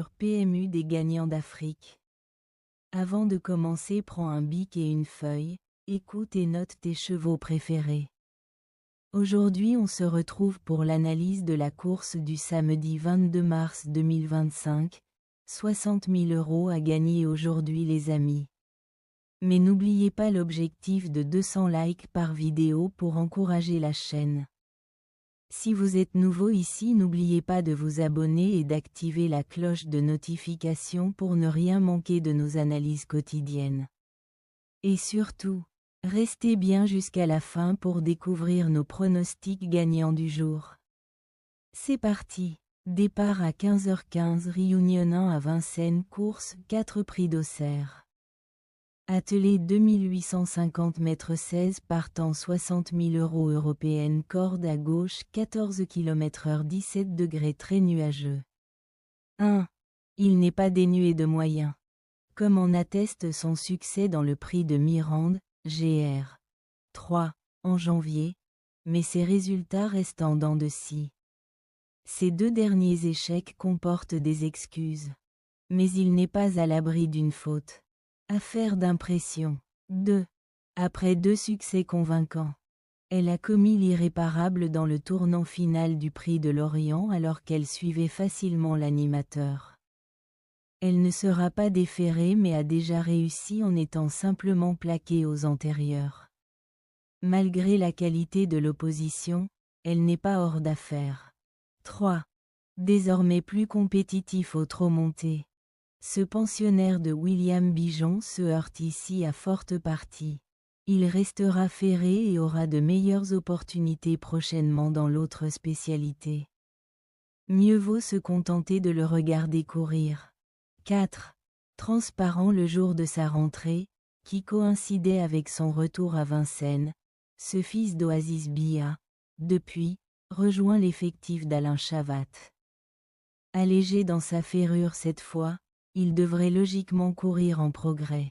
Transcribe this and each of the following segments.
sur PMU des gagnants d'Afrique. Avant de commencer, prends un bic et une feuille, écoute et note tes chevaux préférés. Aujourd'hui on se retrouve pour l'analyse de la course du samedi 22 mars 2025, 60 000 € à gagner aujourd'hui les amis. Mais n'oubliez pas l'objectif de 200 likes par vidéo pour encourager la chaîne. Si vous êtes nouveau ici, n'oubliez pas de vous abonner et d'activer la cloche de notification pour ne rien manquer de nos analyses quotidiennes. Et surtout, restez bien jusqu'à la fin pour découvrir nos pronostics gagnants du jour. C'est parti! Départ à 15h15, Réunion 1 à Vincennes, course 4 prix d'Auxerre. Attelé 2850 mètres 16 partant 60 000 € européenne, corde à gauche 14 km/h 17 degrés très nuageux. 1. Il n'est pas dénué de moyens. Comme en atteste son succès dans le prix de Mirande, Gr. 3, en janvier, mais ses résultats restent en dents de scie. Ces deux derniers échecs comportent des excuses. Mais il n'est pas à l'abri d'une faute. Affaire d'impression. 2. Après 2 succès convaincants, elle a commis l'irréparable dans le tournant final du Prix de Lorient alors qu'elle suivait facilement l'animateur. Elle ne sera pas déférée mais a déjà réussi en étant simplement plaquée aux antérieurs. Malgré la qualité de l'opposition, elle n'est pas hors d'affaire. 3. Désormais plus compétitif au trot monté. Ce pensionnaire de William Bijon se heurte ici à forte partie. Il restera ferré et aura de meilleures opportunités prochainement dans l'autre spécialité. Mieux vaut se contenter de le regarder courir. 4. Transparent le jour de sa rentrée, qui coïncidait avec son retour à Vincennes, ce fils d'Oasis Bia, depuis, rejoint l'effectif d'Alain Chavat. Allégé dans sa ferrure cette fois, il devrait logiquement courir en progrès.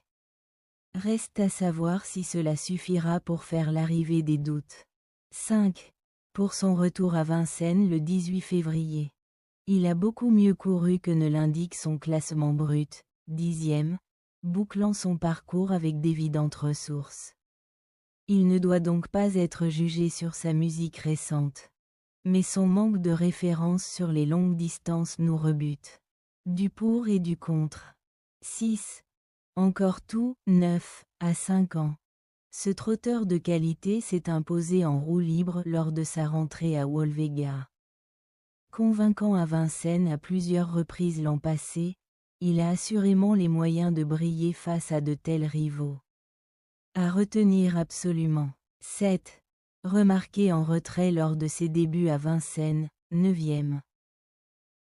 Reste à savoir si cela suffira pour faire l'arrivée des doutes. 5. Pour son retour à Vincennes le 18 février. Il a beaucoup mieux couru que ne l'indique son classement brut, 10e, bouclant son parcours avec d'évidentes ressources. Il ne doit donc pas être jugé sur sa musique récente. Mais son manque de référence sur les longues distances nous rebute. Du pour et du contre. 6. Encore tout neuf à 5 ans. Ce trotteur de qualité s'est imposé en roue libre lors de sa rentrée à Wolvega. Convaincant à Vincennes à plusieurs reprises l'an passé, il a assurément les moyens de briller face à de tels rivaux. À retenir absolument. 7. Remarqué en retrait lors de ses débuts à Vincennes, 9e.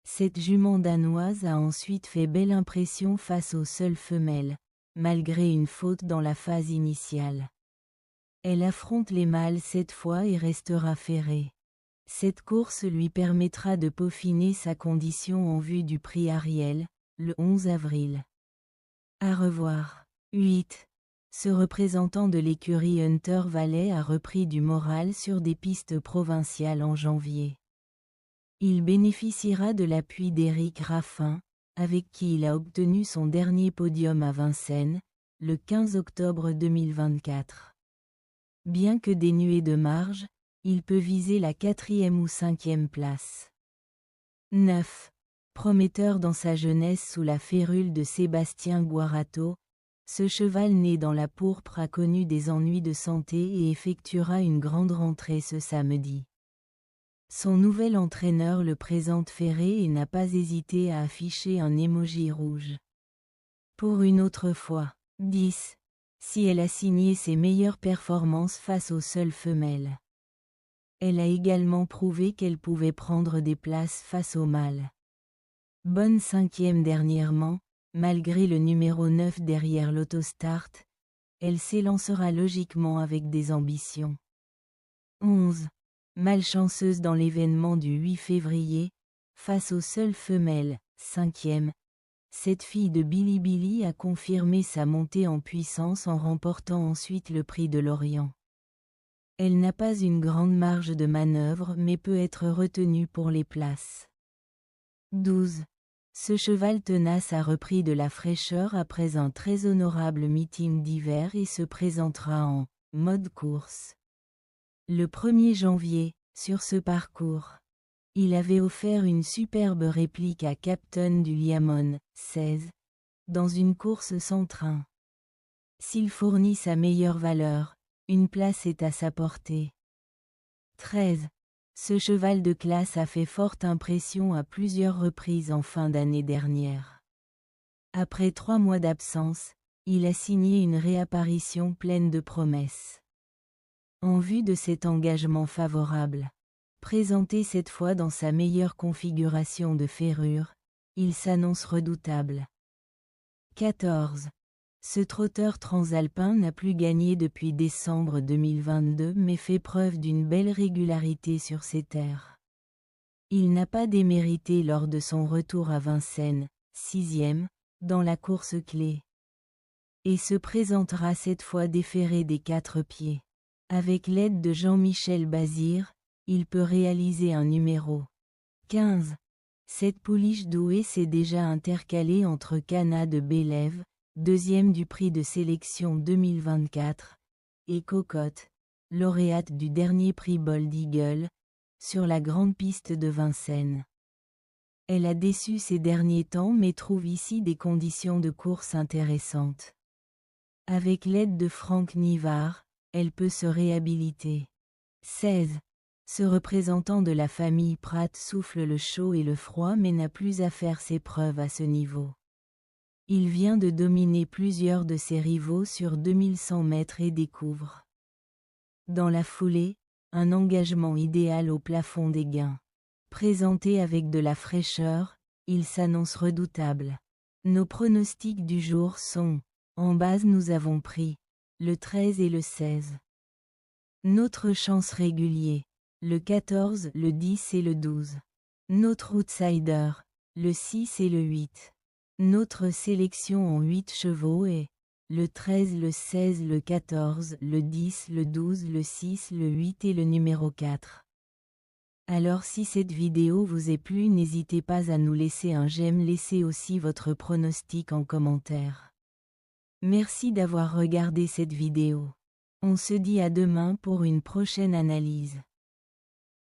Cette jument danoise a ensuite fait belle impression face aux seules femelles, malgré une faute dans la phase initiale. Elle affronte les mâles cette fois et restera ferrée. Cette course lui permettra de peaufiner sa condition en vue du prix Ariel, le 11 avril. À revoir. 8. Ce représentant de l'écurie Hunter Valley a repris du moral sur des pistes provinciales en janvier. Il bénéficiera de l'appui d'Éric Raffin, avec qui il a obtenu son dernier podium à Vincennes, le 15 octobre 2024. Bien que dénué de marge, il peut viser la 4e ou 5e place. 9. Prometteur dans sa jeunesse sous la férule de Sébastien Guarato, ce cheval né dans la pourpre a connu des ennuis de santé et effectuera une grande rentrée ce samedi. Son nouvel entraîneur le présente ferré et n'a pas hésité à afficher un émoji rouge. Pour une autre fois. 10. Si elle a signé ses meilleures performances face aux seules femelles. Elle a également prouvé qu'elle pouvait prendre des places face aux mâles. Bonne 5e dernièrement, malgré le numéro 9 derrière l'autostart, elle s'élancera logiquement avec des ambitions. 11. Malchanceuse dans l'événement du 8 février, face aux seules femelles, 5e, cette fille de Bilibili a confirmé sa montée en puissance en remportant ensuite le prix de Lorient. Elle n'a pas une grande marge de manœuvre mais peut être retenue pour les places. 12. Ce cheval tenace a repris de la fraîcheur après un très honorable meeting d'hiver et se présentera en mode course le 1er janvier, sur ce parcours. Il avait offert une superbe réplique à Captain du Liamon, 16, dans une course sans train. S'il fournit sa meilleure valeur, une place est à sa portée. 13. Ce cheval de classe a fait forte impression à plusieurs reprises en fin d'année dernière. Après 3 mois d'absence, il a signé une réapparition pleine de promesses. En vue de cet engagement favorable, présenté cette fois dans sa meilleure configuration de ferrure, il s'annonce redoutable. 14. Ce trotteur transalpin n'a plus gagné depuis décembre 2022 mais fait preuve d'une belle régularité sur ses terres. Il n'a pas démérité lors de son retour à Vincennes, 6e, dans la course clé. Et se présentera cette fois déféré des 4 pieds. Avec l'aide de Jean-Michel Bazir, il peut réaliser un numéro. 15. Cette pouliche douée s'est déjà intercalée entre Cana de Bélève, 2e du prix de sélection 2024, et Cocotte, lauréate du dernier prix Bold Eagle, sur la grande piste de Vincennes. Elle a déçu ces derniers temps mais trouve ici des conditions de course intéressantes. Avec l'aide de Franck Nivard, elle peut se réhabiliter. 16. Ce représentant de la famille Pratt souffle le chaud et le froid mais n'a plus à faire ses preuves à ce niveau. Il vient de dominer plusieurs de ses rivaux sur 2100 mètres et découvre, dans la foulée, un engagement idéal au plafond des gains. Présenté avec de la fraîcheur, il s'annonce redoutable. Nos pronostics du jour sont, en base nous avons pris le 13 et le 16. Notre chance régulier, le 14, le 10 et le 12. Notre outsider, le 6 et le 8. Notre sélection en 8 chevaux est le 13, le 16, le 14, le 10, le 12, le 6, le 8 et le numéro 4. Alors si cette vidéo vous est plu, n'hésitez pas à nous laisser un j'aime, laissez aussi votre pronostic en commentaire. Merci d'avoir regardé cette vidéo. On se dit à demain pour une prochaine analyse.